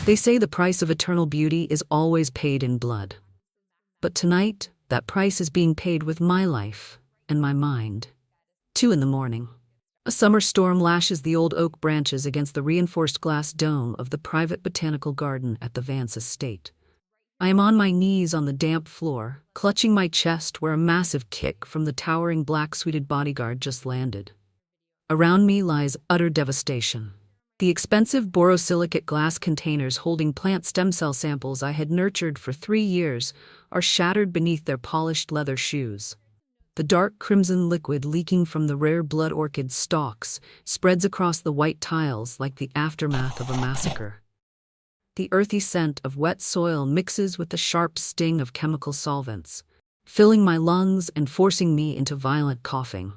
They say the price of eternal beauty is always paid in blood. But tonight, that price is being paid with my life and my mind. 2 in the morning. A summer storm lashes the old oak branches against the reinforced glass dome of the private botanical garden at the Vance estate. I am on my knees on the damp floor, clutching my chest where a massive kick from the towering black-suited bodyguard just landed. Around me lies utter devastation. The expensive borosilicate glass containers holding plant stem cell samples I had nurtured for 3 years are shattered beneath their polished leather shoes. The dark crimson liquid leaking from the rare blood orchid stalks spreads across the white tiles like the aftermath of a massacre. The earthy scent of wet soil mixes with the sharp sting of chemical solvents, filling my lungs and forcing me into violent coughing.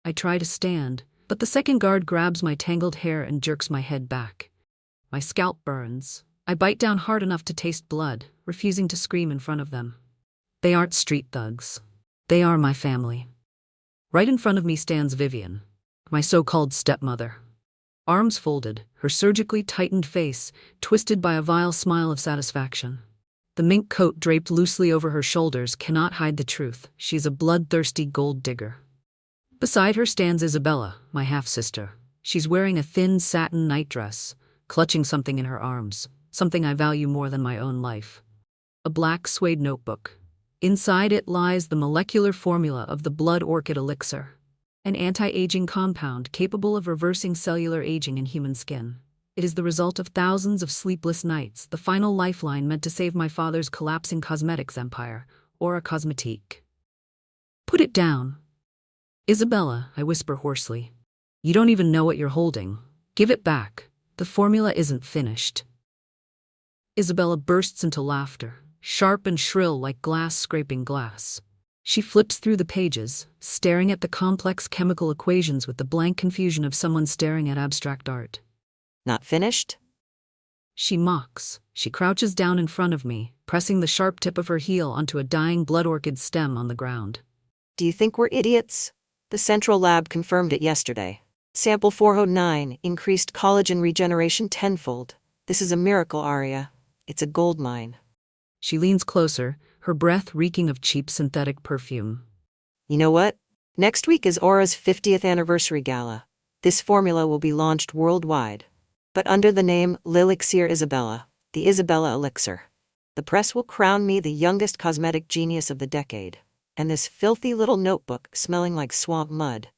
I try to stand, but the second guard grabs my tangled hair and jerks my head back. My scalp burns. I bite down hard enough to taste blood, refusing to scream in front of them. They aren't street thugs. They are my family. Right in front of me stands Vivian, my so-called stepmother. Arms folded, her surgically tightened face twisted by a vile smile of satisfaction. The mink coat draped loosely over her shoulders cannot hide the truth. She's a bloodthirsty gold digger. Beside her stands Isabella, my half-sister. She's wearing a thin satin nightdress, clutching something in her arms, something I value more than my own life. A black suede notebook. Inside it lies the molecular formula of the blood orchid elixir, an anti-aging compound capable of reversing cellular aging in human skin. It is the result of thousands of sleepless nights, the final lifeline meant to save my father's collapsing cosmetics empire, or a cosmetique. Put it down. Isabella, I whisper hoarsely. You don't even know what you're holding. Give it back. The formula isn't finished. Isabella bursts into laughter, sharp and shrill like glass scraping glass. She flips through the pages, staring at the complex chemical equations with the blank confusion of someone staring at abstract art. Not finished? She mocks. She crouches down in front of me, pressing the sharp tip of her heel onto a dying blood orchid stem on the ground. Do you think we're idiots? The central lab confirmed it yesterday. Sample 409 increased collagen regeneration tenfold. This is a miracle, Arya. It's a gold mine. She leans closer, her breath reeking of cheap synthetic perfume. You know what? Next week is Aura's 50th anniversary gala. This formula will be launched worldwide, but under the name Lelixir Isabella, the Isabella Elixir. The press will crown me the youngest cosmetic genius of the decade, and this filthy little notebook smelling like swamp mud.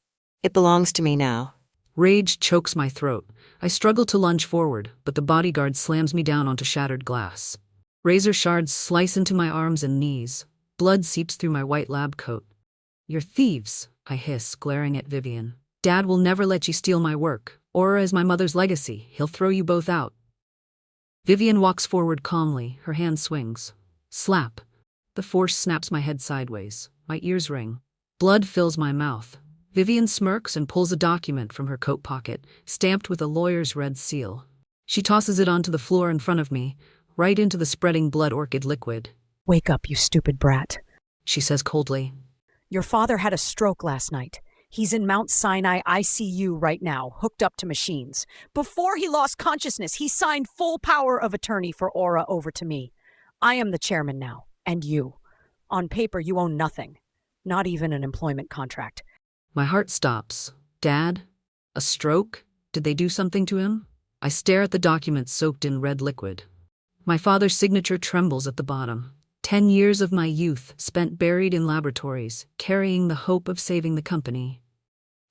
It belongs to me now. Rage chokes my throat. I struggle to lunge forward, but the bodyguard slams me down onto shattered glass. Razor shards slice into my arms and knees. Blood seeps through my white lab coat. You're thieves, I hiss, glaring at Vivian. Dad will never let you steal my work. Aura is my mother's legacy. He'll throw you both out. Vivian walks forward calmly, her hand swings. Slap. The force snaps my head sideways. My ears ring. Blood fills my mouth. Vivian smirks and pulls a document from her coat pocket, stamped with a lawyer's red seal. She tosses it onto the floor in front of me, right into the spreading blood orchid liquid. Wake up, you stupid brat, she says coldly. Your father had a stroke last night. He's in Mount Sinai ICU right now, hooked up to machines. Before he lost consciousness, he signed full power of attorney for Aura over to me. I am the chairman now, and you. On paper, you own nothing. Not even an employment contract. My heart stops. Dad? A stroke? Did they do something to him? I stare at the document soaked in red liquid. My father's signature trembles at the bottom. 10 years of my youth spent buried in laboratories, carrying the hope of saving the company.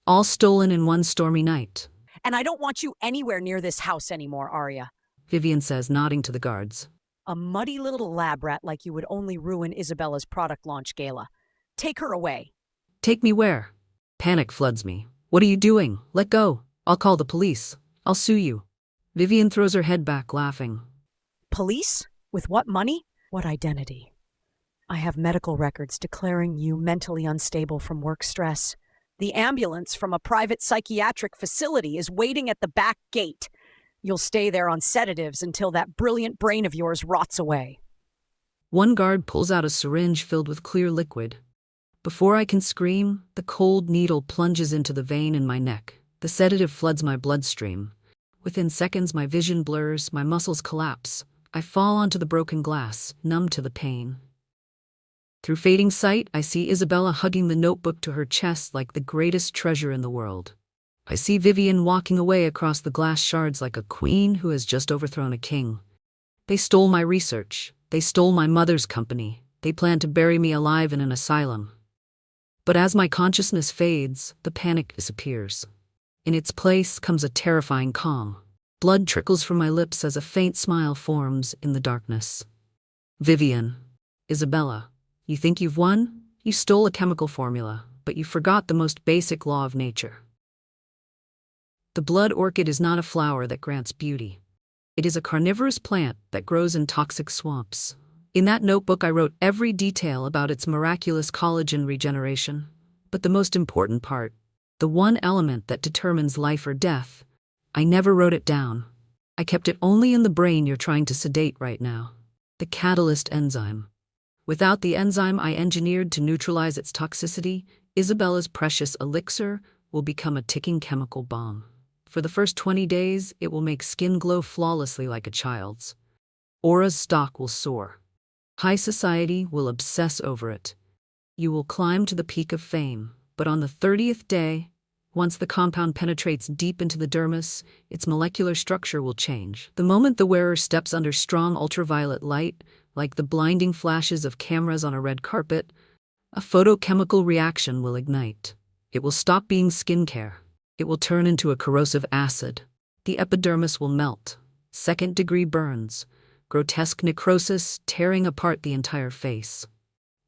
All stolen in one stormy night. And I don't want you anywhere near this house anymore, Arya. Vivian says, nodding to the guards. A muddy little lab rat like you would only ruin Isabella's product launch gala. Take her away. Take me where? Panic floods me. What are you doing? Let go. I'll call the police. I'll sue you. Vivian throws her head back, laughing. Police? With what money? What identity? I have medical records declaring you mentally unstable from work stress. The ambulance from a private psychiatric facility is waiting at the back gate. You'll stay there on sedatives until that brilliant brain of yours rots away. One guard pulls out a syringe filled with clear liquid. Before I can scream, the cold needle plunges into the vein in my neck. The sedative floods my bloodstream. Within seconds, my vision blurs, my muscles collapse. I fall onto the broken glass, numb to the pain. Through fading sight, I see Isabella hugging the notebook to her chest like the greatest treasure in the world. I see Vivian walking away across the glass shards like a queen who has just overthrown a king. They stole my research. They stole my mother's company. They plan to bury me alive in an asylum. But as my consciousness fades, the panic disappears. In its place comes a terrifying calm. Blood trickles from my lips as a faint smile forms in the darkness. Vivian, Isabella, you think you've won? You stole a chemical formula, but you forgot the most basic law of nature. The blood orchid is not a flower that grants beauty. It is a carnivorous plant that grows in toxic swamps. In that notebook, I wrote every detail about its miraculous collagen regeneration. But the most important part, the one element that determines life or death, I never wrote it down. I kept it only in the brain you're trying to sedate right now. The catalyst enzyme. Without the enzyme I engineered to neutralize its toxicity, Isabella's precious elixir will become a ticking chemical bomb. For the first 20 days, it will make skin glow flawlessly like a child's. Aura's stock will soar. High society will obsess over it. You will climb to the peak of fame, but on the 30th day, once the compound penetrates deep into the dermis, its molecular structure will change. The moment the wearer steps under strong ultraviolet light, like the blinding flashes of cameras on a red carpet, a photochemical reaction will ignite. It will stop being skincare. It will turn into a corrosive acid. The epidermis will melt. Second-degree burns. Grotesque necrosis tearing apart the entire face.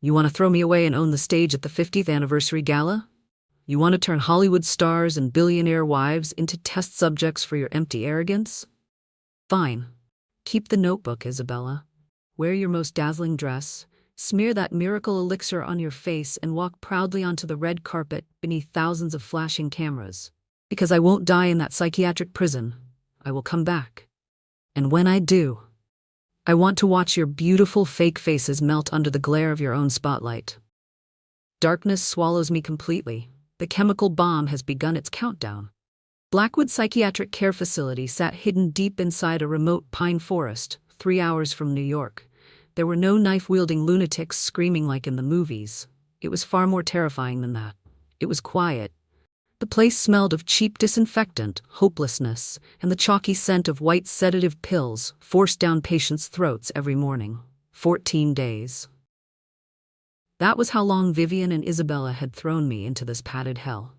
You want to throw me away and own the stage at the 50th anniversary gala? You want to turn Hollywood stars and billionaire wives into test subjects for your empty arrogance? Fine. Keep the notebook, Isabella. Wear your most dazzling dress, smear that miracle elixir on your face, and walk proudly onto the red carpet beneath thousands of flashing cameras. Because I won't die in that psychiatric prison. I will come back. And when I do, I want to watch your beautiful fake faces melt under the glare of your own spotlight. Darkness swallows me completely. The chemical bomb has begun its countdown. Blackwood Psychiatric Care Facility sat hidden deep inside a remote pine forest, 3 hours from New York. There were no knife-wielding lunatics screaming like in the movies. It was far more terrifying than that. It was quiet. The place smelled of cheap disinfectant, hopelessness, and the chalky scent of white sedative pills forced down patients' throats every morning. 14 days. That was how long Vivian and Isabella had thrown me into this padded hell.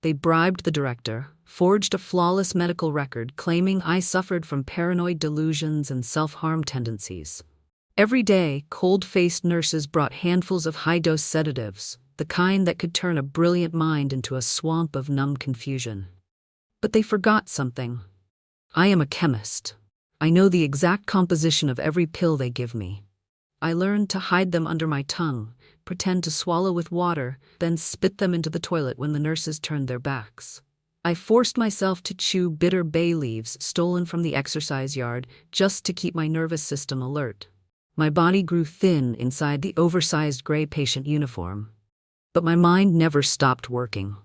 They bribed the director, forged a flawless medical record claiming I suffered from paranoid delusions and self-harm tendencies. Every day, cold-faced nurses brought handfuls of high-dose sedatives, the kind that could turn a brilliant mind into a swamp of numb confusion. But they forgot something. I am a chemist. I know the exact composition of every pill they give me. I learned to hide them under my tongue, pretend to swallow with water, then spit them into the toilet when the nurses turned their backs. I forced myself to chew bitter bay leaves stolen from the exercise yard just to keep my nervous system alert. My body grew thin inside the oversized gray patient uniform. But my mind never stopped working.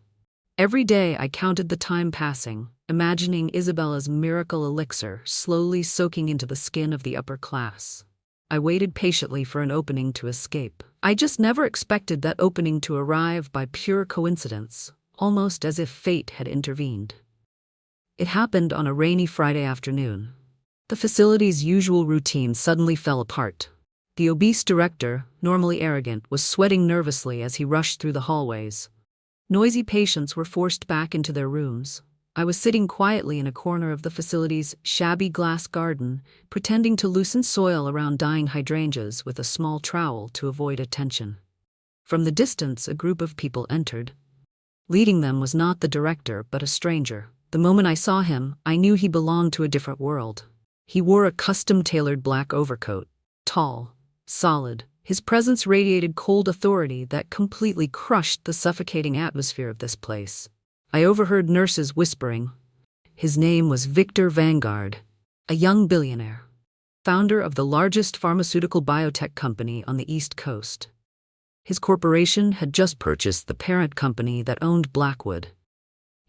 Every day I counted the time passing, imagining Isabella's miracle elixir slowly soaking into the skin of the upper class. I waited patiently for an opening to escape. I just never expected that opening to arrive by pure coincidence, almost as if fate had intervened. It happened on a rainy Friday afternoon. The facility's usual routine suddenly fell apart. The obese director, normally arrogant, was sweating nervously as he rushed through the hallways. Noisy patients were forced back into their rooms. I was sitting quietly in a corner of the facility's shabby glass garden, pretending to loosen soil around dying hydrangeas with a small trowel to avoid attention. From the distance, a group of people entered. Leading them was not the director, but a stranger. The moment I saw him, I knew he belonged to a different world. He wore a custom-tailored black overcoat, tall, solid. His presence radiated cold authority that completely crushed the suffocating atmosphere of this place. I overheard nurses whispering. His name was Victor Vanguard, a young billionaire, founder of the largest pharmaceutical biotech company on the East Coast. His corporation had just purchased the parent company that owned Blackwood.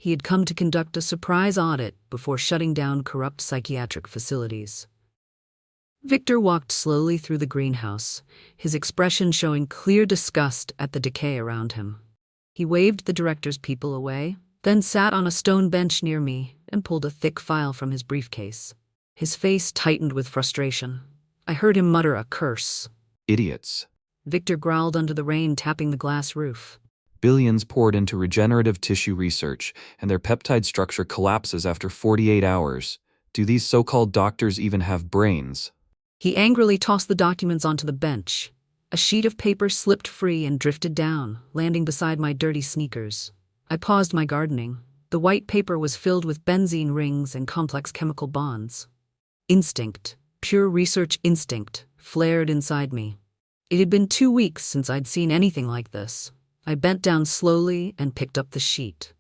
He had come to conduct a surprise audit before shutting down corrupt psychiatric facilities. Victor walked slowly through the greenhouse, his expression showing clear disgust at the decay around him. He waved the director's people away, then sat on a stone bench near me and pulled a thick file from his briefcase. His face tightened with frustration. I heard him mutter a curse. Idiots. Victor growled under the rain, tapping the glass roof. Billions poured into regenerative tissue research, and their peptide structure collapses after 48 hours. Do these so-called doctors even have brains? He angrily tossed the documents onto the bench. A sheet of paper slipped free and drifted down, landing beside my dirty sneakers. I paused my gardening. The white paper was filled with benzene rings and complex chemical bonds. Instinct, pure research instinct, flared inside me. It had been 2 weeks since I'd seen anything like this. I bent down slowly and picked up the sheet.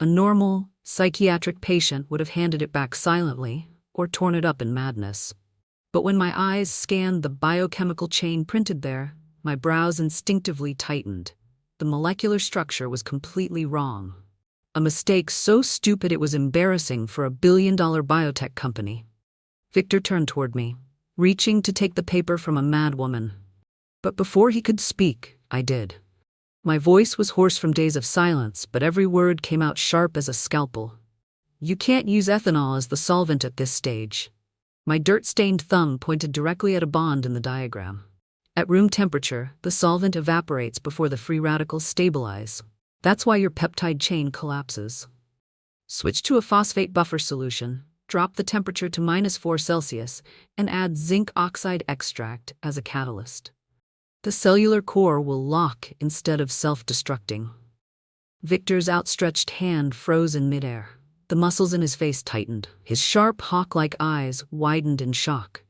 A normal, psychiatric patient would have handed it back silently or torn it up in madness. But when my eyes scanned the biochemical chain printed there, my brows instinctively tightened. The molecular structure was completely wrong. A mistake so stupid it was embarrassing for a billion-dollar biotech company. Victor turned toward me, reaching to take the paper from a mad woman. But before he could speak, I did. My voice was hoarse from days of silence, but every word came out sharp as a scalpel. You can't use ethanol as the solvent at this stage. My dirt-stained thumb pointed directly at a bond in the diagram. At room temperature, the solvent evaporates before the free radicals stabilize. That's why your peptide chain collapses. Switch to a phosphate buffer solution, drop the temperature to -4 Celsius, and add zinc oxide extract as a catalyst. The cellular core will lock instead of self-destructing. Victor's outstretched hand froze in midair. The muscles in his face tightened. His sharp, hawk-like eyes widened in shock.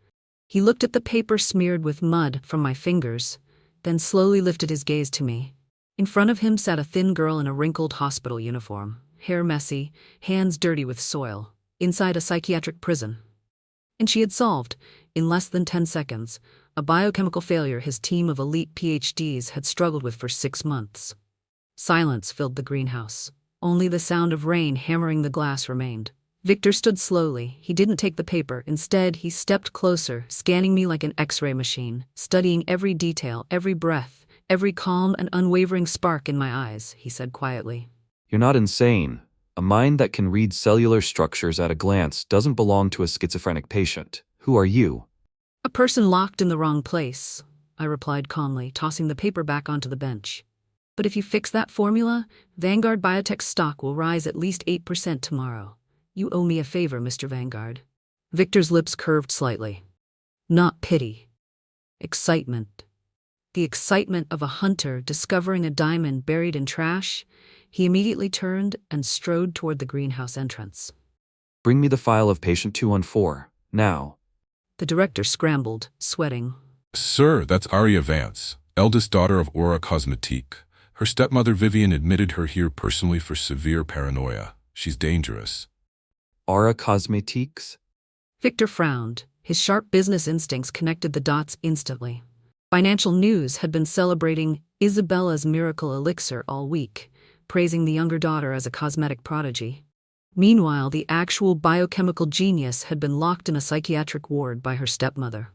He looked at the paper smeared with mud from my fingers, then slowly lifted his gaze to me. In front of him sat a thin girl in a wrinkled hospital uniform, hair messy, hands dirty with soil, inside a psychiatric prison. And she had solved, in less than 10 seconds, a biochemical failure his team of elite PhDs had struggled with for 6 months. Silence filled the greenhouse. Only the sound of rain hammering the glass remained. Victor stood slowly. He didn't take the paper. Instead, he stepped closer, scanning me like an X-ray machine, studying every detail, every breath, every calm and unwavering spark in my eyes, he said quietly. You're not insane. A mind that can read cellular structures at a glance doesn't belong to a schizophrenic patient. Who are you? A person locked in the wrong place, I replied calmly, tossing the paper back onto the bench. But if you fix that formula, Vanguard Biotech's stock will rise at least 8% tomorrow. You owe me a favor, Mr. Vanguard. Victor's lips curved slightly. Not pity. Excitement. The excitement of a hunter discovering a diamond buried in trash. He immediately turned and strode toward the greenhouse entrance. Bring me the file of patient 214, now. The director scrambled, sweating. Sir, that's Aria Vance, eldest daughter of Aura Cosmetique. Her stepmother Vivian admitted her here personally for severe paranoia. She's dangerous. Aura Cosmetiques? Victor frowned. His sharp business instincts connected the dots instantly. Financial News had been celebrating Isabella's miracle elixir all week, praising the younger daughter as a cosmetic prodigy. Meanwhile, the actual biochemical genius had been locked in a psychiatric ward by her stepmother.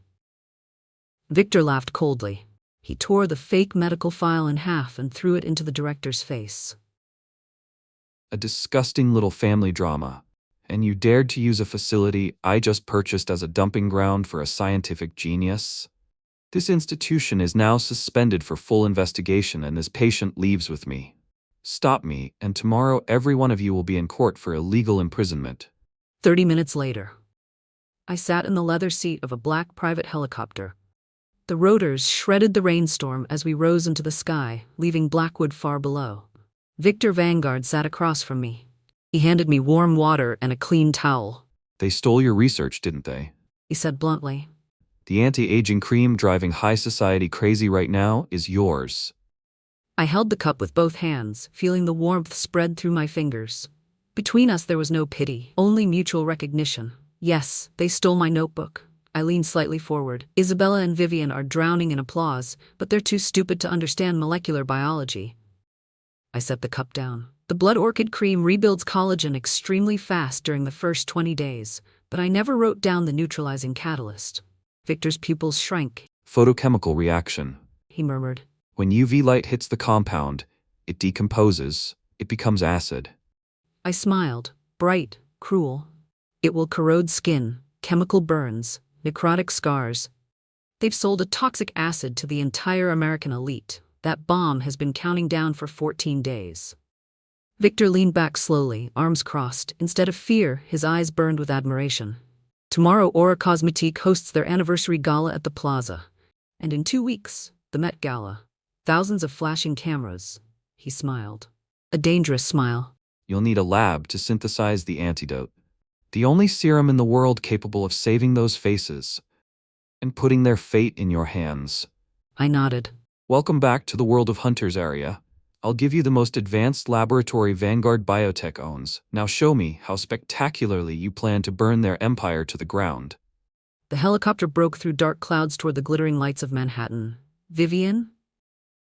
Victor laughed coldly. He tore the fake medical file in half and threw it into the director's face. A disgusting little family drama. And you dared to use a facility I just purchased as a dumping ground for a scientific genius? This institution is now suspended for full investigation, and this patient leaves with me. Stop me, and tomorrow every one of you will be in court for illegal imprisonment. 30 minutes later, I sat in the leather seat of a black private helicopter. The rotors shredded the rainstorm as we rose into the sky, leaving Blackwood far below. Victor Vanguard sat across from me. He handed me warm water and a clean towel. They stole your research, didn't they? He said bluntly. The anti-aging cream driving high society crazy right now is yours. I held the cup with both hands, feeling the warmth spread through my fingers. Between us there was no pity, only mutual recognition. Yes, they stole my notebook. I leaned slightly forward. Isabella and Vivian are drowning in applause, but they're too stupid to understand molecular biology. I set the cup down. The blood orchid cream rebuilds collagen extremely fast during the first 20 days, but I never wrote down the neutralizing catalyst. Victor's pupils shrank. Photochemical reaction. He murmured. When UV light hits the compound, it decomposes, it becomes acid. I smiled, bright, cruel. It will corrode skin, chemical burns, necrotic scars. They've sold a toxic acid to the entire American elite. That bomb has been counting down for 14 days. Victor leaned back slowly, arms crossed. Instead of fear, his eyes burned with admiration. Tomorrow, Aura Cosmetique hosts their anniversary gala at the plaza. And in 2 weeks, the Met Gala. Thousands of flashing cameras. He smiled. A dangerous smile. You'll need a lab to synthesize the antidote. The only serum in the world capable of saving those faces and putting their fate in your hands. I nodded. Welcome back to the World of Hunters area. I'll give you the most advanced laboratory Vanguard Biotech owns. Now show me how spectacularly you plan to burn their empire to the ground. The helicopter broke through dark clouds toward the glittering lights of Manhattan. Vivian?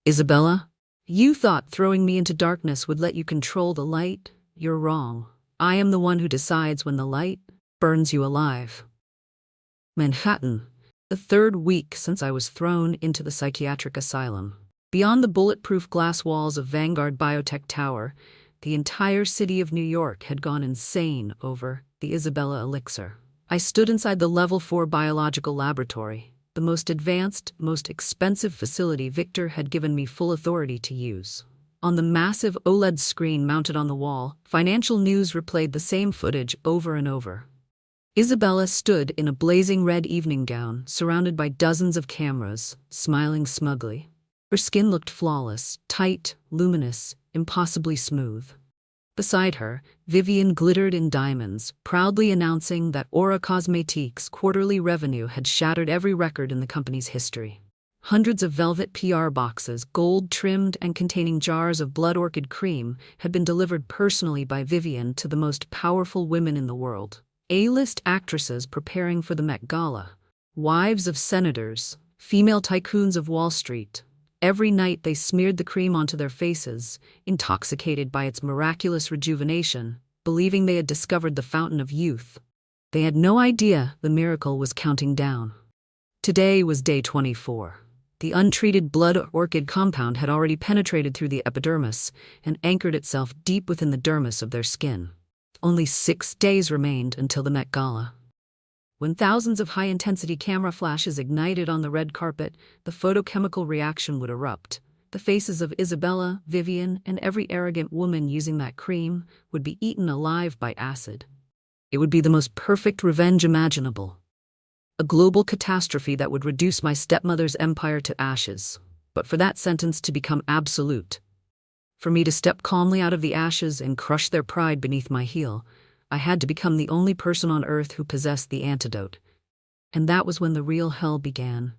Isabella? You thought throwing me into darkness would let you control the light? You're wrong. I am the one who decides when the light burns you alive. Manhattan. The 3rd week since I was thrown into the psychiatric asylum. Beyond the bulletproof glass walls of Vanguard Biotech Tower, the entire city of New York had gone insane over the Isabella Elixir. I stood inside the Level 4 biological laboratory, the most advanced, most expensive facility Victor had given me full authority to use. On the massive OLED screen mounted on the wall, financial news replayed the same footage over and over. Isabella stood in a blazing red evening gown, surrounded by dozens of cameras, smiling smugly. Her skin looked flawless, tight, luminous, impossibly smooth. Beside her, Vivian glittered in diamonds, proudly announcing that Aura Cosmetique's quarterly revenue had shattered every record in the company's history. Hundreds of velvet PR boxes, gold-trimmed and containing jars of blood orchid cream, had been delivered personally by Vivian to the most powerful women in the world. A-list actresses preparing for the Met Gala, wives of senators, female tycoons of Wall Street. Every night they smeared the cream onto their faces, intoxicated by its miraculous rejuvenation, believing they had discovered the fountain of youth. They had no idea the miracle was counting down. Today was day 24. The untreated blood orchid compound had already penetrated through the epidermis and anchored itself deep within the dermis of their skin. Only 6 days remained until the Met Gala. When thousands of high-intensity camera flashes ignited on the red carpet, the photochemical reaction would erupt. The faces of Isabella, Vivian, and every arrogant woman using that cream would be eaten alive by acid. It would be the most perfect revenge imaginable. A global catastrophe that would reduce my stepmother's empire to ashes, but for that sentence to become absolute. For me to step calmly out of the ashes and crush their pride beneath my heel, I had to become the only person on Earth who possessed the antidote. And that was when the real hell began.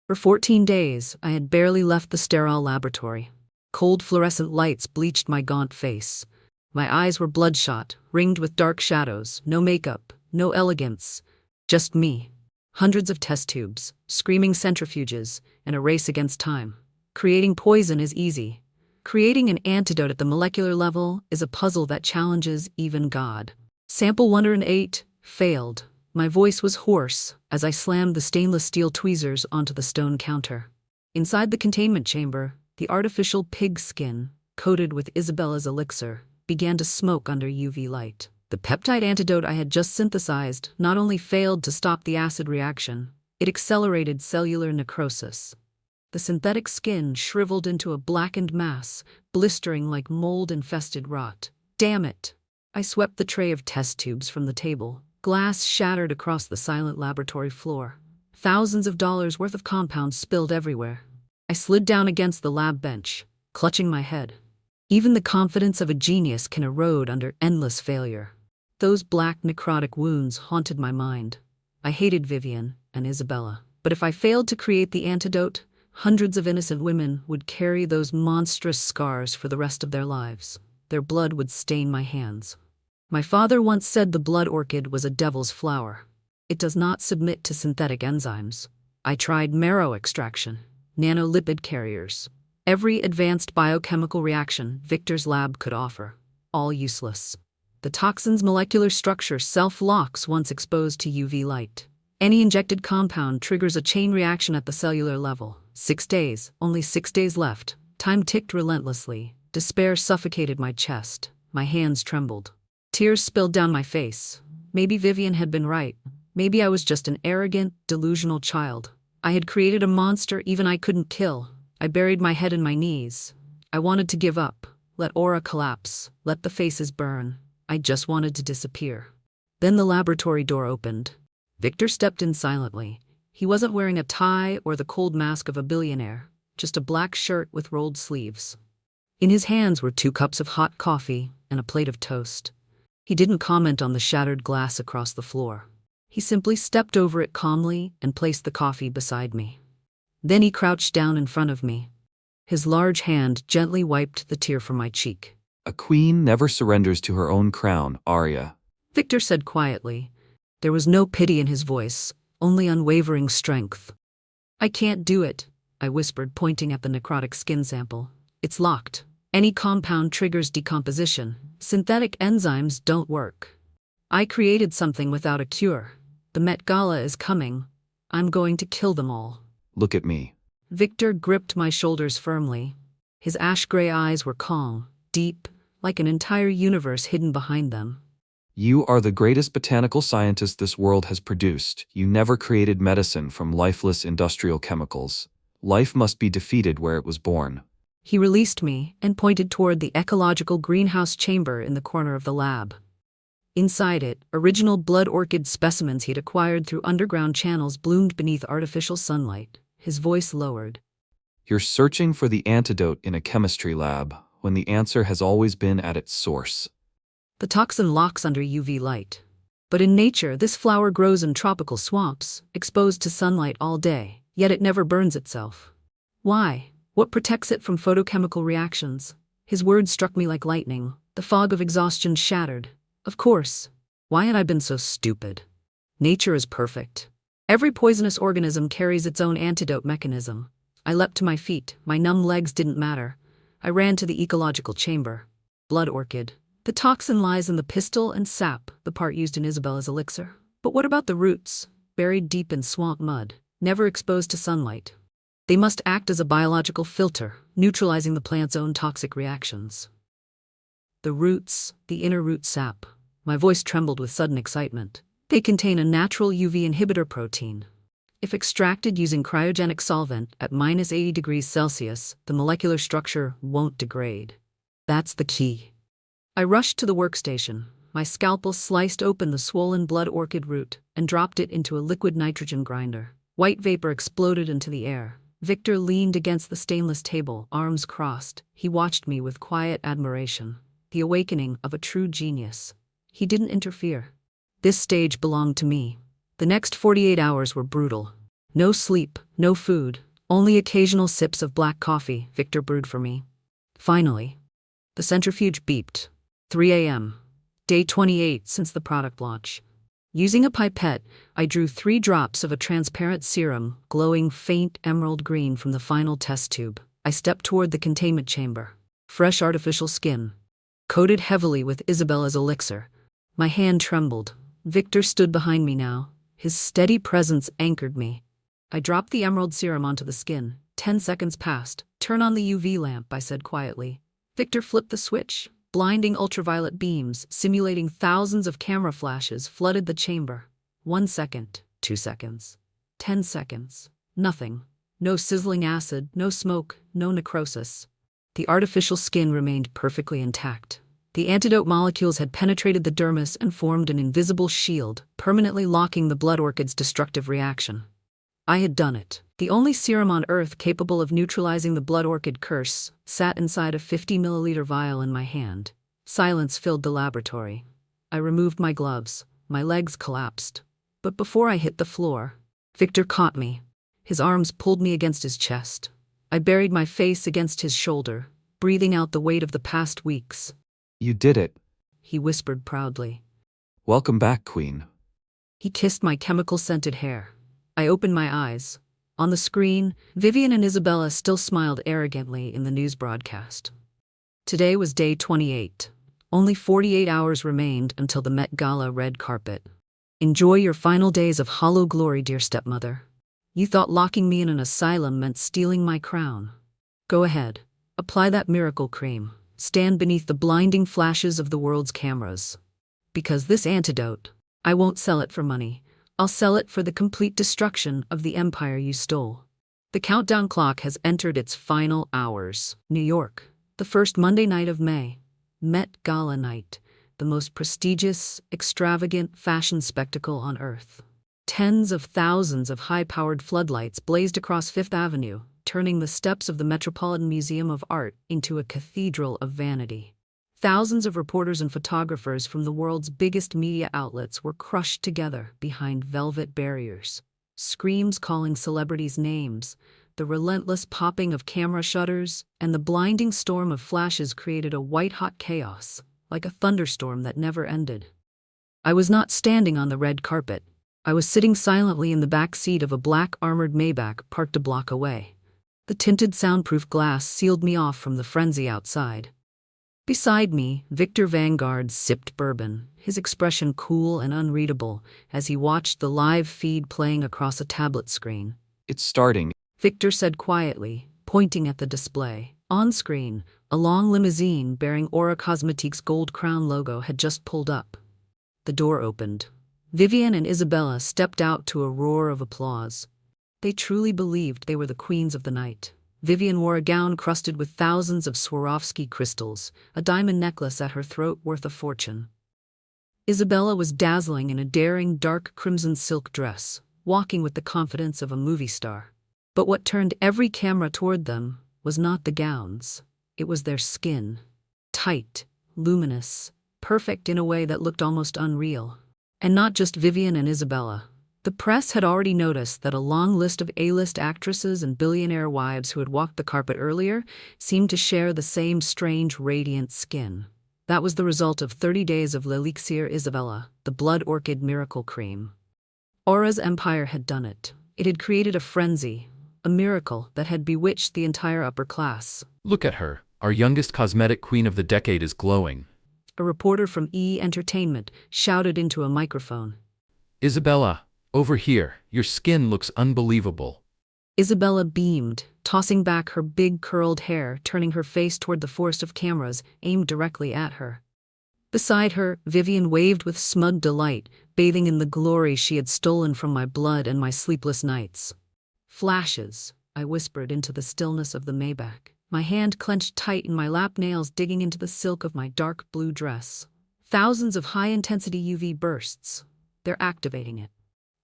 For 14 days, I had barely left the sterile laboratory. Cold fluorescent lights bleached my gaunt face. My eyes were bloodshot, ringed with dark shadows, no makeup, no elegance, just me. Hundreds of test tubes, screaming centrifuges, and a race against time. Creating poison is easy. Creating an antidote at the molecular level is a puzzle that challenges even God. Sample 108 failed. My voice was hoarse as I slammed the stainless steel tweezers onto the stone counter. Inside the containment chamber, the artificial pig skin, coated with Isabella's elixir, began to smoke under UV light. The peptide antidote I had just synthesized not only failed to stop the acid reaction, it accelerated cellular necrosis. The synthetic skin shriveled into a blackened mass, blistering like mold-infested rot. Damn it! I swept the tray of test tubes from the table. Glass shattered across the silent laboratory floor. Thousands of dollars worth of compounds spilled everywhere. I slid down against the lab bench, clutching my head. Even the confidence of a genius can erode under endless failure. Those black necrotic wounds haunted my mind. I hated Vivian and Isabella. But if I failed to create the antidote, hundreds of innocent women would carry those monstrous scars for the rest of their lives. Their blood would stain my hands. My father once said the blood orchid was a devil's flower. It does not submit to synthetic enzymes. I tried marrow extraction, nanolipid carriers, every advanced biochemical reaction Victor's lab could offer. all useless. The toxin's molecular structure self-locks once exposed to UV light. Any injected compound triggers a chain reaction at the cellular level. 6 days, only 6 days left. Time ticked relentlessly. Despair suffocated my chest. My hands trembled. Tears spilled down my face. Maybe Vivian had been right. Maybe I was just an arrogant, delusional child. I had created a monster even I couldn't kill. I buried my head in my knees. I wanted to give up. Let Aura collapse. Let the faces burn. I just wanted to disappear. Then the laboratory door opened. Victor stepped in silently. He wasn't wearing a tie or the cold mask of a billionaire, just a black shirt with rolled sleeves. In his hands were 2 cups of hot coffee and a plate of toast. He didn't comment on the shattered glass across the floor. He simply stepped over it calmly and placed the coffee beside me. Then he crouched down in front of me. His large hand gently wiped the tear from my cheek. A queen never surrenders to her own crown, Arya. Victor said quietly. There was no pity in his voice, only unwavering strength. I can't do it, I whispered, pointing at the necrotic skin sample. It's locked. Any compound triggers decomposition. Synthetic enzymes don't work. I created something without a cure. The Met Gala is coming. I'm going to kill them all. Look at me. Victor gripped my shoulders firmly. His ash-gray eyes were calm, deep, like an entire universe hidden behind them. You are the greatest botanical scientist this world has produced. You never created medicine from lifeless industrial chemicals. Life must be defeated where it was born. He released me and pointed toward the ecological greenhouse chamber in the corner of the lab. Inside it, original blood orchid specimens he'd acquired through underground channels bloomed beneath artificial sunlight. His voice lowered. You're searching for the antidote in a chemistry lab, when the answer has always been at its source. The toxin locks under UV light. But in nature, this flower grows in tropical swamps, exposed to sunlight all day, yet it never burns itself. Why? What protects it from photochemical reactions? His words struck me like lightning. The fog of exhaustion shattered. Of course. Why had I been so stupid? Nature is perfect. Every poisonous organism carries its own antidote mechanism. I leapt to my feet. My numb legs didn't matter. I ran to the ecological chamber. Blood orchid. The toxin lies in the pistil and sap, the part used in Isabella's elixir. But what about the roots, buried deep in swamp mud, never exposed to sunlight? They must act as a biological filter, neutralizing the plant's own toxic reactions. The roots, the inner root sap. My voice trembled with sudden excitement. They contain a natural UV inhibitor protein. If extracted using cryogenic solvent at -80 degrees Celsius, the molecular structure won't degrade. That's the key. I rushed to the workstation. My scalpel sliced open the swollen blood orchid root and dropped it into a liquid nitrogen grinder. White vapor exploded into the air. Victor leaned against the stainless table, arms crossed. He watched me with quiet admiration. The awakening of a true genius. He didn't interfere. This stage belonged to me. The next 48 hours were brutal. No sleep, no food, only occasional sips of black coffee Victor brewed for me. Finally, the centrifuge beeped. 3 a.m. Day 28 since the product launch. Using a pipette, I drew 3 drops of a transparent serum, glowing faint emerald green from the final test tube. I stepped toward the containment chamber. Fresh artificial skin. Coated heavily with Isabella's elixir. My hand trembled. Victor stood behind me now. His steady presence anchored me. I dropped the emerald serum onto the skin. 10 seconds passed. Turn on the UV lamp, I said quietly. Victor flipped the switch. Blinding ultraviolet beams, simulating thousands of camera flashes, flooded the chamber. 1 second, 2 seconds, 10 seconds. Nothing. No sizzling acid, no smoke, no necrosis. The artificial skin remained perfectly intact. The antidote molecules had penetrated the dermis and formed an invisible shield, permanently locking the blood orchid's destructive reaction. I had done it. The only serum on Earth capable of neutralizing the blood orchid curse sat inside a 50-milliliter vial in my hand. Silence filled the laboratory. I removed my gloves. My legs collapsed. But before I hit the floor, Victor caught me. His arms pulled me against his chest. I buried my face against his shoulder, breathing out the weight of the past weeks. You did it, he whispered proudly. Welcome back, Queen. He kissed my chemical-scented hair. I opened my eyes. On the screen, Vivian and Isabella still smiled arrogantly in the news broadcast. Today was day 28. Only 48 hours remained until the Met Gala red carpet. Enjoy your final days of hollow glory, dear stepmother. You thought locking me in an asylum meant stealing my crown. Go ahead, apply that miracle cream. Stand beneath the blinding flashes of the world's cameras. Because this antidote, I won't sell it for money. I'll sell it for the complete destruction of the empire you stole. The countdown clock has entered its final hours. New York, the first Monday night of May. Met Gala night, the most prestigious, extravagant fashion spectacle on Earth. Tens of thousands of high-powered floodlights blazed across Fifth Avenue, turning the steps of the Metropolitan Museum of Art into a cathedral of vanity. Thousands of reporters and photographers from the world's biggest media outlets were crushed together behind velvet barriers. Screams calling celebrities' names, the relentless popping of camera shutters, and the blinding storm of flashes created a white-hot chaos, like a thunderstorm that never ended. I was not standing on the red carpet. I was sitting silently in the back seat of a black armored Maybach parked a block away. The tinted soundproof glass sealed me off from the frenzy outside. Beside me, Victor Vanguard sipped bourbon, his expression cool and unreadable as he watched the live feed playing across a tablet screen. It's starting, Victor said quietly, pointing at the display. On screen, a long limousine bearing Aura Cosmetique's gold crown logo had just pulled up. The door opened. Vivian and Isabella stepped out to a roar of applause. They truly believed they were the queens of the night. Vivian wore a gown crusted with thousands of Swarovski crystals, a diamond necklace at her throat worth a fortune. Isabella was dazzling in a daring dark crimson silk dress, walking with the confidence of a movie star. But what turned every camera toward them was not the gowns. It was their skin. Tight, luminous, perfect in a way that looked almost unreal. And not just Vivian and Isabella. The press had already noticed that a long list of A-list actresses and billionaire wives who had walked the carpet earlier seemed to share the same strange, radiant skin. That was the result of 30 days of L'Elixir Isabella, the blood orchid miracle cream. Aura's empire had done it. It had created a frenzy, a miracle that had bewitched the entire upper class. Look at her. Our youngest cosmetic queen of the decade is glowing. A reporter from E! Entertainment shouted into a microphone. Isabella, over here. Your skin looks unbelievable. Isabella beamed, tossing back her big curled hair, turning her face toward the forest of cameras aimed directly at her. Beside her, Vivian waved with smug delight, bathing in the glory she had stolen from my blood and my sleepless nights. Flashes, I whispered into the stillness of the Maybach, my hand clenched tight and my lap nails digging into the silk of my dark blue dress. Thousands of high-intensity UV bursts. They're activating it.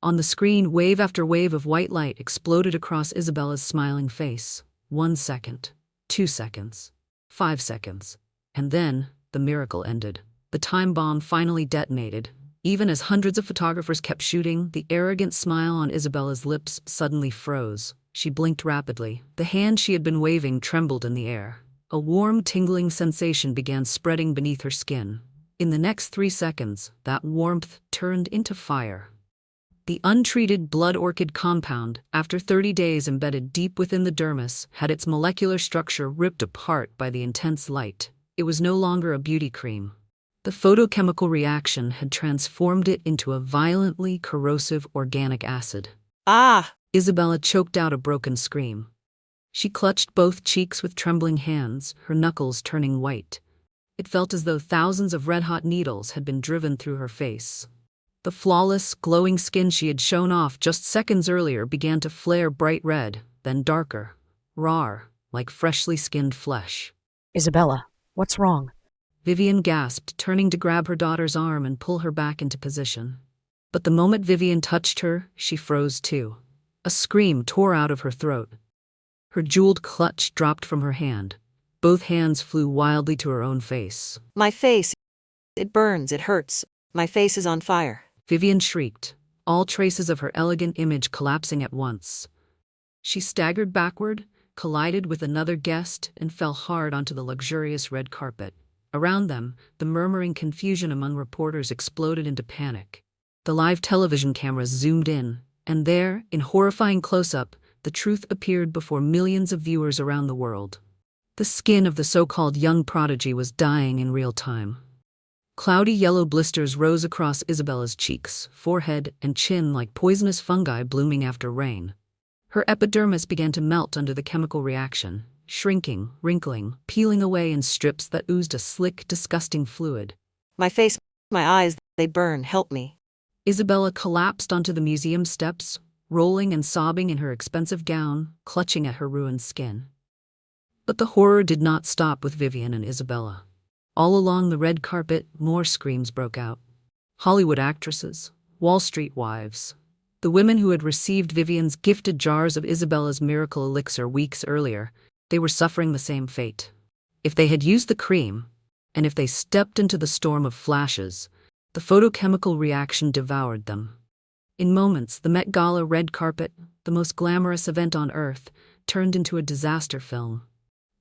On the screen, wave after wave of white light exploded across Isabella's smiling face. 1 second, 2 seconds, 5 seconds. And then, the miracle ended. The time bomb finally detonated. Even as hundreds of photographers kept shooting, the arrogant smile on Isabella's lips suddenly froze. She blinked rapidly. The hand she had been waving trembled in the air. A warm, tingling sensation began spreading beneath her skin. In the next 3 seconds, that warmth turned into fire. The untreated blood orchid compound, after 30 days embedded deep within the dermis, had its molecular structure ripped apart by the intense light. It was no longer a beauty cream. The photochemical reaction had transformed it into a violently corrosive organic acid. Ah! Isabella choked out a broken scream. She clutched both cheeks with trembling hands, her knuckles turning white. It felt as though thousands of red-hot needles had been driven through her face. The flawless, glowing skin she had shown off just seconds earlier began to flare bright red, then darker, raw, like freshly skinned flesh. Isabella, what's wrong? Vivian gasped, turning to grab her daughter's arm and pull her back into position. But the moment Vivian touched her, she froze too. A scream tore out of her throat. Her jeweled clutch dropped from her hand. Both hands flew wildly to her own face. My face. It burns, it hurts. My face is on fire. Vivian shrieked, all traces of her elegant image collapsing at once. She staggered backward, collided with another guest, and fell hard onto the luxurious red carpet. Around them, the murmuring confusion among reporters exploded into panic. The live television cameras zoomed in, and there, in horrifying close-up, the truth appeared before millions of viewers around the world. The skin of the so-called young prodigy was dying in real time. Cloudy yellow blisters rose across Isabella's cheeks, forehead, and chin like poisonous fungi blooming after rain. Her epidermis began to melt under the chemical reaction, shrinking, wrinkling, peeling away in strips that oozed a slick, disgusting fluid. My face, my eyes, they burn, help me. Isabella collapsed onto the museum steps, rolling and sobbing in her expensive gown, clutching at her ruined skin. But the horror did not stop with Vivian and Isabella. All along the red carpet, more screams broke out. Hollywood actresses, Wall Street wives, the women who had received Vivian's gifted jars of Isabella's miracle elixir weeks earlier, they were suffering the same fate. If they had used the cream, and if they stepped into the storm of flashes, the photochemical reaction devoured them. In moments, the Met Gala red carpet, the most glamorous event on Earth, turned into a disaster film.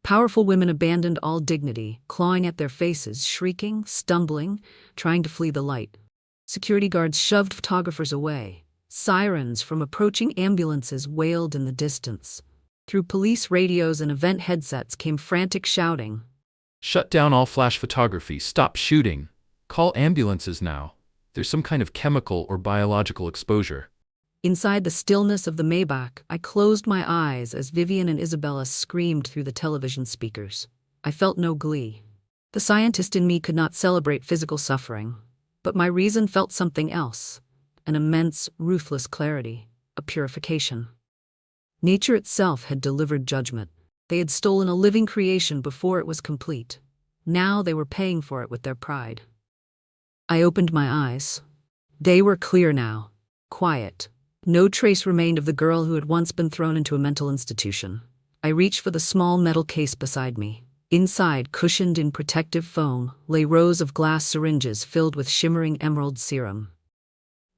Powerful women abandoned all dignity, clawing at their faces, shrieking, stumbling, trying to flee the light. Security guards shoved photographers away. Sirens from approaching ambulances wailed in the distance. Through police radios and event headsets came frantic shouting. Shut down all flash photography. Stop shooting. Call ambulances now. There's some kind of chemical or biological exposure. Inside the stillness of the Maybach, I closed my eyes as Vivian and Isabella screamed through the television speakers. I felt no glee. The scientist in me could not celebrate physical suffering, but my reason felt something else, an immense, ruthless clarity, a purification. Nature itself had delivered judgment. They had stolen a living creation before it was complete. Now they were paying for it with their pride. I opened my eyes. They were clear now, quiet. No trace remained of the girl who had once been thrown into a mental institution. I reached for the small metal case beside me. Inside, cushioned in protective foam, lay rows of glass syringes filled with shimmering emerald serum.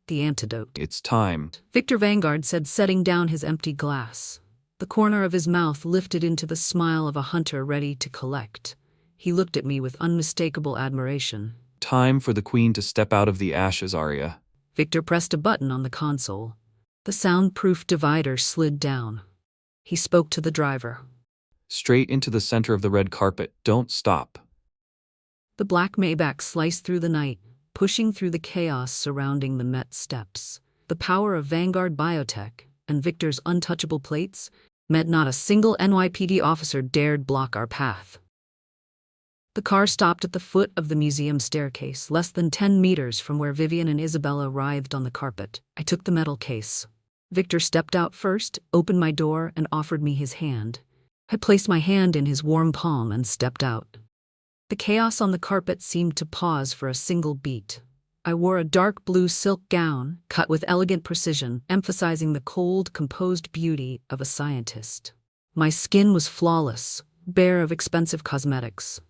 The antidote. It's time. Victor Vanguard said, setting down his empty glass. The corner of his mouth lifted into the smile of a hunter ready to collect. He looked at me with unmistakable admiration. Time for the queen to step out of the ashes, Arya. Victor pressed a button on the console. The soundproof divider slid down. He spoke to the driver. Straight into the center of the red carpet. Don't stop. The black Maybach sliced through the night, pushing through the chaos surrounding the Met steps. The power of Vanguard Biotech and Victor's untouchable plates meant not a single NYPD officer dared block our path. The car stopped at the foot of the museum staircase, less than 10 meters from where Vivian and Isabella writhed on the carpet. I took the metal case. Victor stepped out first, opened my door, and offered me his hand. I placed my hand in his warm palm and stepped out. The chaos on the carpet seemed to pause for a single beat. I wore a dark blue silk gown, cut with elegant precision, emphasizing the cold, composed beauty of a scientist. My skin was flawless, bare of expensive cosmetics.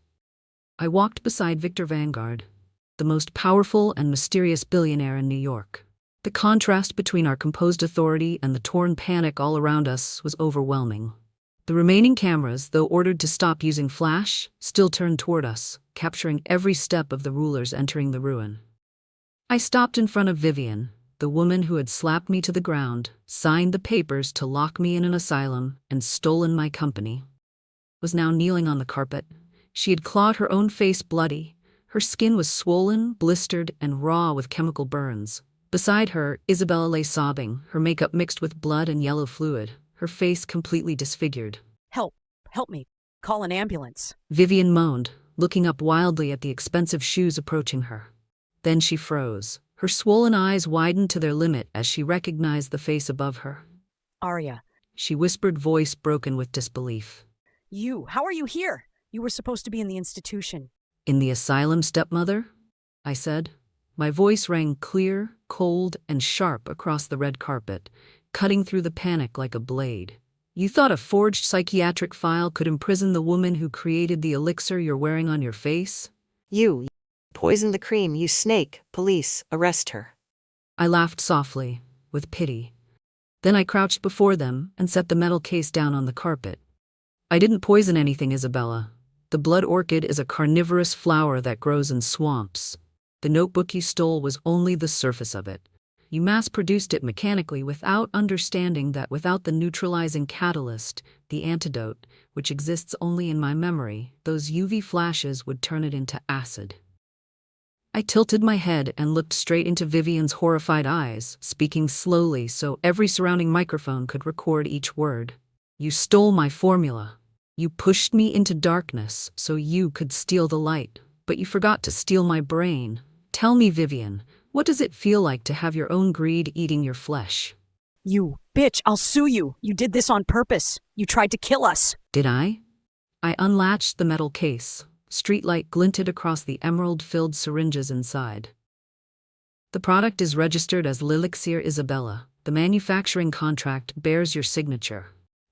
I walked beside Victor Vanguard, the most powerful and mysterious billionaire in New York. The contrast between our composed authority and the torn panic all around us was overwhelming. The remaining cameras, though ordered to stop using flash, still turned toward us, capturing every step of the rulers entering the ruin. I stopped in front of Vivian, the woman who had slapped me to the ground, signed the papers to lock me in an asylum, and stolen my company. Was now kneeling on the carpet. She had clawed her own face bloody. Her skin was swollen, blistered, and raw with chemical burns. Beside her, Isabella lay sobbing, her makeup mixed with blood and yellow fluid, her face completely disfigured. Help me. Call an ambulance. Vivian moaned, looking up wildly at the expensive shoes approaching her. Then she froze. Her swollen eyes widened to their limit as she recognized the face above her. Arya. She whispered, voice broken with disbelief. How are you here? You were supposed to be in the institution. In the asylum, stepmother? I said. My voice rang clear, cold, and sharp across the red carpet, cutting through the panic like a blade. You thought a forged psychiatric file could imprison the woman who created the elixir you're wearing on your face? You poisoned the cream, you snake. Police, arrest her. I laughed softly, with pity. Then I crouched before them and set the metal case down on the carpet. I didn't poison anything, Isabella. The blood orchid is a carnivorous flower that grows in swamps. The notebook you stole was only the surface of it. You mass-produced it mechanically without understanding that without the neutralizing catalyst, the antidote, which exists only in my memory, those UV flashes would turn it into acid. I tilted my head and looked straight into Vivian's horrified eyes, speaking slowly so every surrounding microphone could record each word. You stole my formula. You pushed me into darkness so you could steal the light, but you forgot to steal my brain. Tell me, Vivian, what does it feel like to have your own greed eating your flesh? You bitch, I'll sue you. You did this on purpose. You tried to kill us. Did I? I unlatched the metal case. Streetlight glinted across the emerald-filled syringes inside. The product is registered as Elixir Isabella. The manufacturing contract bears your signature.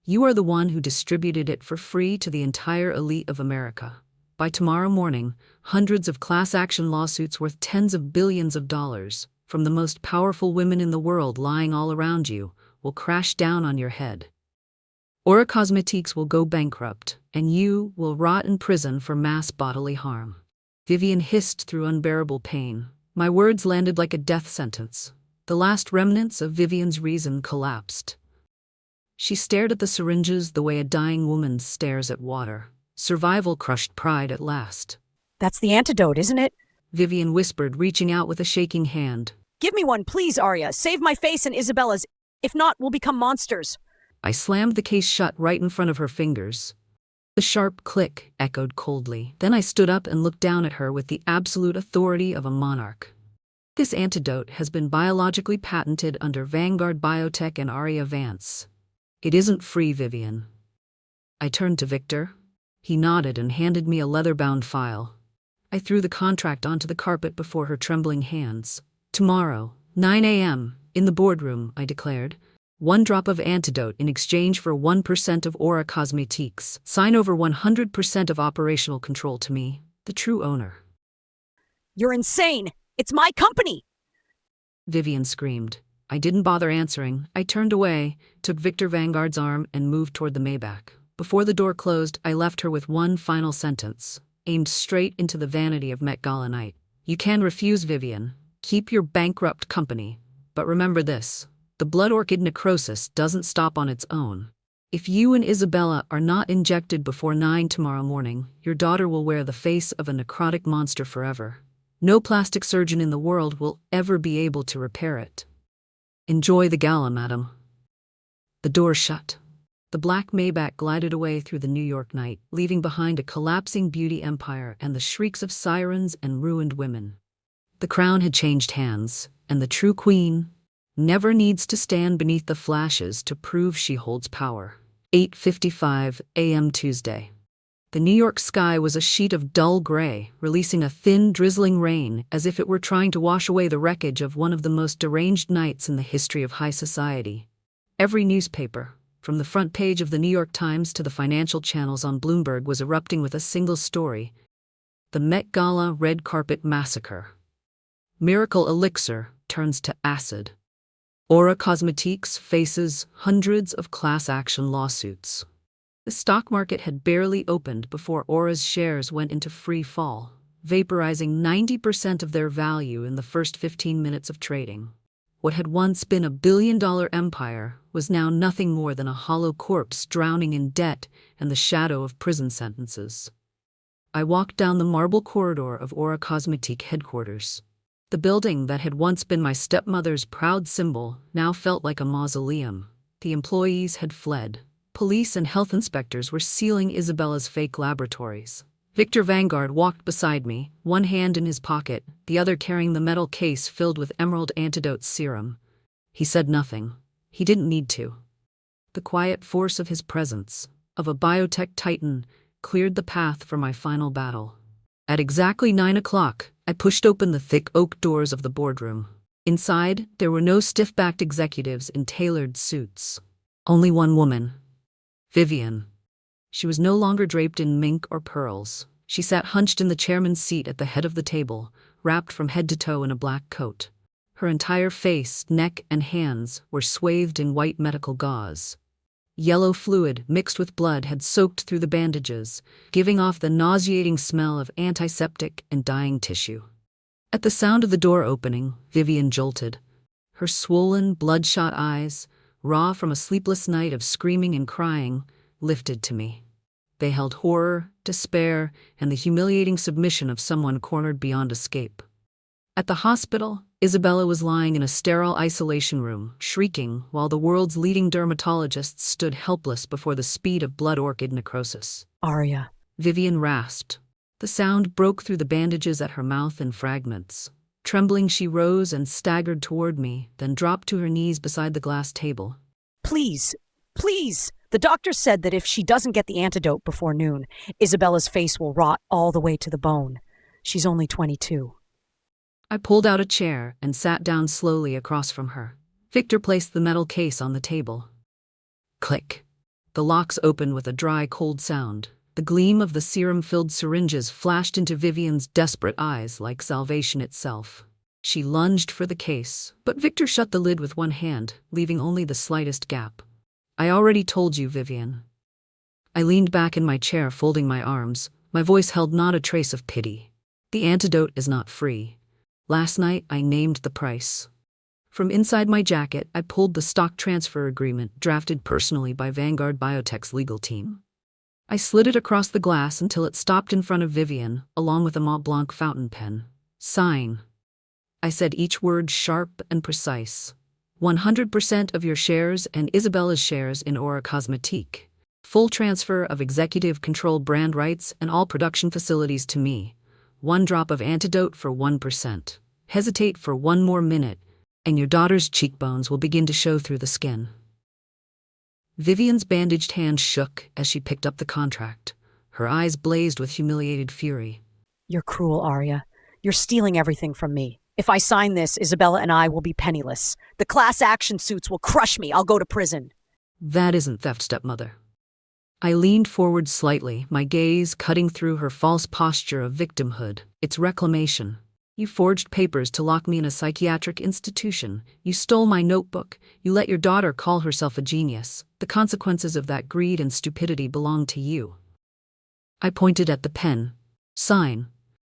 You are the one who distributed it for free to the entire elite of America. By tomorrow morning, hundreds of class action lawsuits worth tens of billions of dollars, from the most powerful women in the world lying all around you, will crash down on your head. Aura Cosmetiques will go bankrupt, and you will rot in prison for mass bodily harm. Vivian hissed through unbearable pain. My words landed like a death sentence. The last remnants of Vivian's reason collapsed. She stared at the syringes the way a dying woman stares at water. Survival crushed pride at last. That's the antidote, isn't it? Vivian whispered, reaching out with a shaking hand. Give me one, please, Arya. Save my face and Isabella's. If not, we'll become monsters. I slammed the case shut right in front of her fingers. The sharp click echoed coldly. Then I stood up and looked down at her with the absolute authority of a monarch. This antidote has been biologically patented under Vanguard Biotech and Arya Vance. It isn't free, Vivian. I turned to Victor. He nodded and handed me a leather-bound file. I threw the contract onto the carpet before her trembling hands. Tomorrow, 9 a.m., in the boardroom, I declared. 1 drop of antidote in exchange for 1% of Aura Cosmetiques. Sign over 100% of operational control to me, the true owner. You're insane! It's my company! Vivian screamed. I didn't bother answering. I turned away, took Victor Vanguard's arm, and moved toward the Maybach. Before the door closed, I left her with one final sentence, aimed straight into the vanity of Met Gala night. You can refuse, Vivian. Keep your bankrupt company. But remember this. The blood orchid necrosis doesn't stop on its own. If you and Isabella are not injected before 9 tomorrow morning, your daughter will wear the face of a necrotic monster forever. No plastic surgeon in the world will ever be able to repair it. Enjoy the gala, madam. The door shut. The black Maybach glided away through the New York night, leaving behind a collapsing beauty empire and the shrieks of sirens and ruined women. The crown had changed hands, and the true queen never needs to stand beneath the flashes to prove she holds power. 8:55 a.m. Tuesday. The New York sky was a sheet of dull gray, releasing a thin, drizzling rain as if it were trying to wash away the wreckage of one of the most deranged nights in the history of high society. Every newspaper, from the front page of the New York Times to the financial channels on Bloomberg, was erupting with a single story: the Met Gala red carpet massacre. Miracle Elixir turns to acid. Aura Cosmetiques faces hundreds of class action lawsuits. The stock market had barely opened before Aura's shares went into free fall, vaporizing 90% of their value in the first 15 minutes of trading. What had once been a billion-dollar empire was now nothing more than a hollow corpse drowning in debt and the shadow of prison sentences. I walked down the marble corridor of Aura Cosmetique headquarters. The building that had once been my stepmother's proud symbol now felt like a mausoleum. The employees had fled. Police and health inspectors were sealing Isabella's fake laboratories. Victor Vanguard walked beside me, one hand in his pocket, the other carrying the metal case filled with emerald antidote serum. He said nothing. He didn't need to. The quiet force of his presence, of a biotech titan, cleared the path for my final battle. At exactly 9 o'clock, I pushed open the thick oak doors of the boardroom. Inside, there were no stiff-backed executives in tailored suits. Only one woman. Vivian. She was no longer draped in mink or pearls. She sat hunched in the chairman's seat at the head of the table, wrapped from head to toe in a black coat. Her entire face, neck, and hands were swathed in white medical gauze. Yellow fluid mixed with blood had soaked through the bandages, giving off the nauseating smell of antiseptic and dying tissue. At the sound of the door opening, Vivian jolted. Her swollen, bloodshot eyes, raw from a sleepless night of screaming and crying, lifted to me. They held horror, despair, and the humiliating submission of someone cornered beyond escape. At the hospital, Isabella was lying in a sterile isolation room, shrieking, while the world's leading dermatologists stood helpless before the speed of blood orchid necrosis. Arya. Vivian rasped. The sound broke through the bandages at her mouth in fragments. Trembling, she rose and staggered toward me, then dropped to her knees beside the glass table. Please, please. The doctor said that if she doesn't get the antidote before noon, Isabella's face will rot all the way to the bone. She's only 22. I pulled out a chair and sat down slowly across from her. Victor placed the metal case on the table. Click. The locks opened with a dry, cold sound. The gleam of the serum-filled syringes flashed into Vivian's desperate eyes like salvation itself. She lunged for the case, but Victor shut the lid with one hand, leaving only the slightest gap. I already told you, Vivian. I leaned back in my chair, folding my arms. My voice held not a trace of pity. The antidote is not free. Last night, I named the price. From inside my jacket, I pulled the stock transfer agreement drafted personally by Vanguard Biotech's legal team. I slid it across the glass until it stopped in front of Vivian, along with a Mont Blanc fountain pen. Sign. I said each word sharp and precise. 100% of your shares and Isabella's shares in Aura Cosmetique. Full transfer of executive control brand rights and all production facilities to me. 1 drop of antidote for 1%. Hesitate for 1 more minute, and your daughter's cheekbones will begin to show through the skin. Vivian's bandaged hand shook as she picked up the contract. Her eyes blazed with humiliated fury. You're cruel, Arya. You're stealing everything from me. If I sign this, Isabella and I will be penniless. The class action suits will crush me. I'll go to prison. That isn't theft, stepmother. I leaned forward slightly, my gaze cutting through her false posture of victimhood. It's reclamation. You forged papers to lock me in a psychiatric institution. You stole my notebook. You let your daughter call herself a genius. The consequences of that greed and stupidity belong to you. I pointed at the pen. Sign,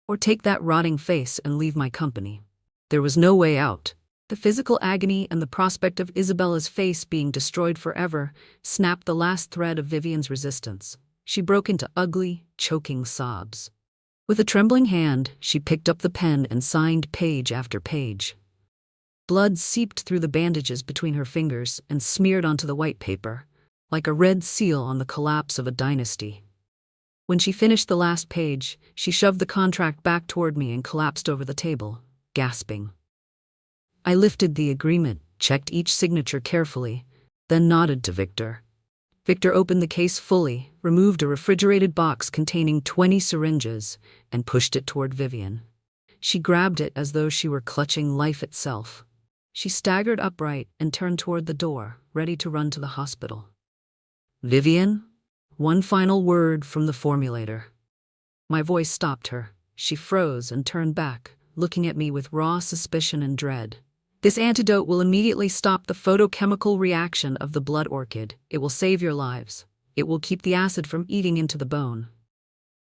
or take that rotting face and leave my company. There was no way out. The physical agony and the prospect of Isabella's face being destroyed forever snapped the last thread of Vivian's resistance. She broke into ugly, choking sobs. With a trembling hand, she picked up the pen and signed page after page. Blood seeped through the bandages between her fingers and smeared onto the white paper, like a red seal on the collapse of a dynasty. When she finished the last page, she shoved the contract back toward me and collapsed over the table, gasping. I lifted the agreement, checked each signature carefully, then nodded to Victor. Victor opened the case fully, removed a refrigerated box containing 20 syringes, and pushed it toward Vivian. She grabbed it as though she were clutching life itself. She staggered upright and turned toward the door, ready to run to the hospital. Vivian? One final word from the formulator. My voice stopped her. She froze and turned back, looking at me with raw suspicion and dread. This antidote will immediately stop the photochemical reaction of the blood orchid. It will save your lives. It will keep the acid from eating into the bone.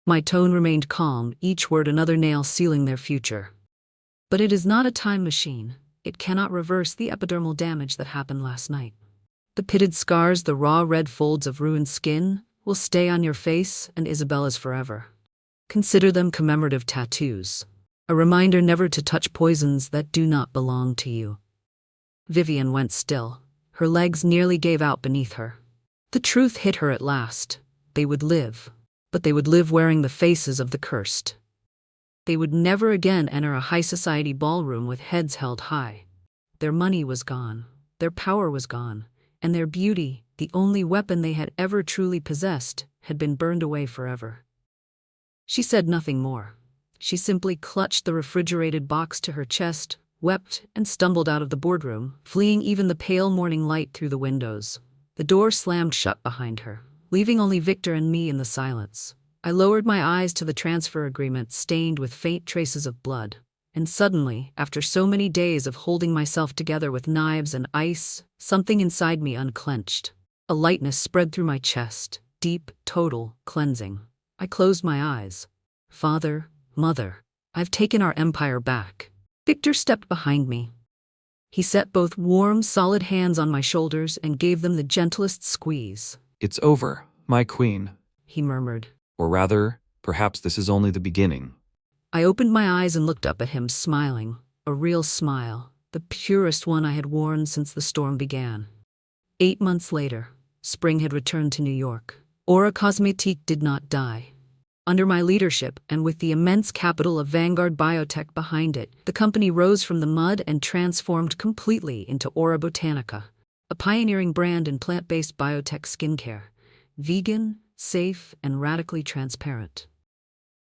My tone remained calm, each word another nail sealing their future. But it is not a time machine. It cannot reverse the epidermal damage that happened last night. The pitted scars, the raw red folds of ruined skin, will stay on your face and Isabella's forever. Consider them commemorative tattoos. A reminder never to touch poisons that do not belong to you. Vivian went still. Her legs nearly gave out beneath her. The truth hit her at last. They would live, but they would live wearing the faces of the cursed. They would never again enter a high society ballroom with heads held high. Their money was gone, their power was gone, and their beauty, the only weapon they had ever truly possessed, had been burned away forever. She said nothing more. She simply clutched the refrigerated box to her chest, wept, and stumbled out of the boardroom, fleeing even the pale morning light through the windows. The door slammed shut behind her, leaving only Victor and me in the silence. I lowered my eyes to the transfer agreement stained with faint traces of blood. And suddenly, after so many days of holding myself together with knives and ice, something inside me unclenched. A lightness spread through my chest, deep, total, cleansing. I closed my eyes. Father, Mother, I've taken our empire back. Victor stepped behind me. He set both warm, solid hands on my shoulders and gave them the gentlest squeeze. It's over, my queen. He murmured. Or rather, perhaps this is only the beginning. I opened my eyes and looked up at him, smiling. a real smile, the purest one I had worn since the storm began. 8 months later, spring had returned to New York. Aura Cosmetique did not die. Under my leadership, and with the immense capital of Vanguard Biotech behind it, the company rose from the mud and transformed completely into Aura Botanica, a pioneering brand in plant-based biotech skincare, vegan, safe, and radically transparent.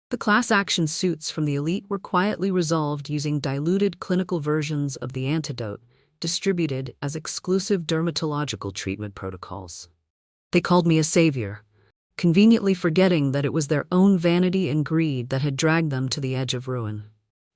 The class action suits from the elite were quietly resolved using diluted clinical versions of the antidote, distributed as exclusive dermatological treatment protocols. They called me a savior, conveniently forgetting that it was their own vanity and greed that had dragged them to the edge of ruin.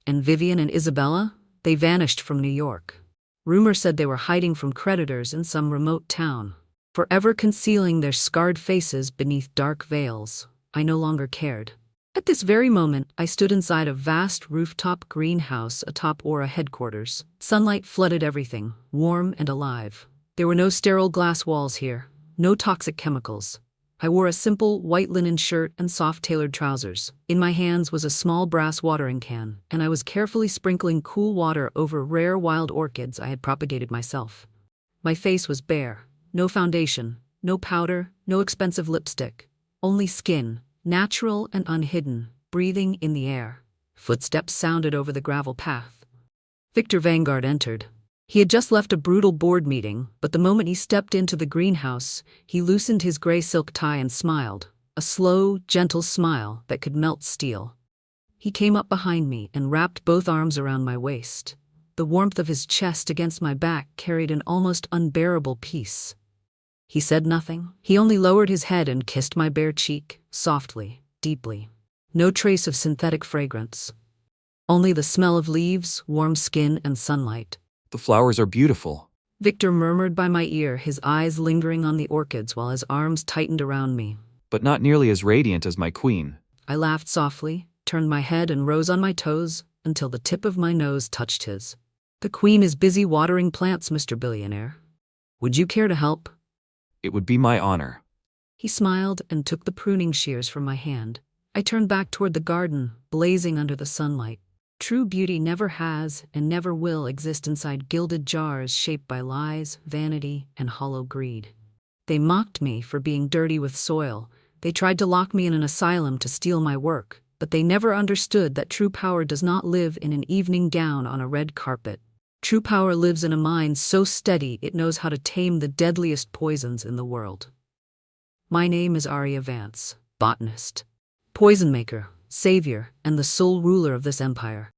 And Vivian and Isabella? They vanished from New York. Rumor said they were hiding from creditors in some remote town, forever concealing their scarred faces beneath dark veils. I no longer cared. At this very moment, I stood inside a vast rooftop greenhouse atop Aura headquarters. Sunlight flooded everything, warm and alive. There were no sterile glass walls here, no toxic chemicals. I wore a simple white linen shirt and soft-tailored trousers. In my hands was a small brass watering can, and I was carefully sprinkling cool water over rare wild orchids I had propagated myself. My face was bare, no foundation, no powder, no expensive lipstick, only skin, natural and unhidden, breathing in the air. Footsteps sounded over the gravel path. Victor Vanguard entered. He had just left a brutal board meeting, but the moment he stepped into the greenhouse, he loosened his gray silk tie and smiled, a slow, gentle smile that could melt steel. He came up behind me and wrapped both arms around my waist. The warmth of his chest against my back carried an almost unbearable peace. He said nothing. He only lowered his head and kissed my bare cheek, softly, deeply. No trace of synthetic fragrance. Only the smell of leaves, warm skin, and sunlight. The flowers are beautiful. Victor murmured by my ear, his eyes lingering on the orchids while his arms tightened around me. But not nearly as radiant as my queen. I laughed softly, turned my head and rose on my toes until the tip of my nose touched his. The queen is busy watering plants, Mr. Billionaire. Would you care to help? It would be my honor. He smiled and took the pruning shears from my hand. I turned back toward the garden, blazing under the sunlight. True beauty never has and never will exist inside gilded jars shaped by lies, vanity, and hollow greed. They mocked me for being dirty with soil. They tried to lock me in an asylum to steal my work, but they never understood that true power does not live in an evening gown on a red carpet. True power lives in a mind so steady it knows how to tame the deadliest poisons in the world. My name is Aria Vance, botanist, poison maker, savior, and the sole ruler of this empire.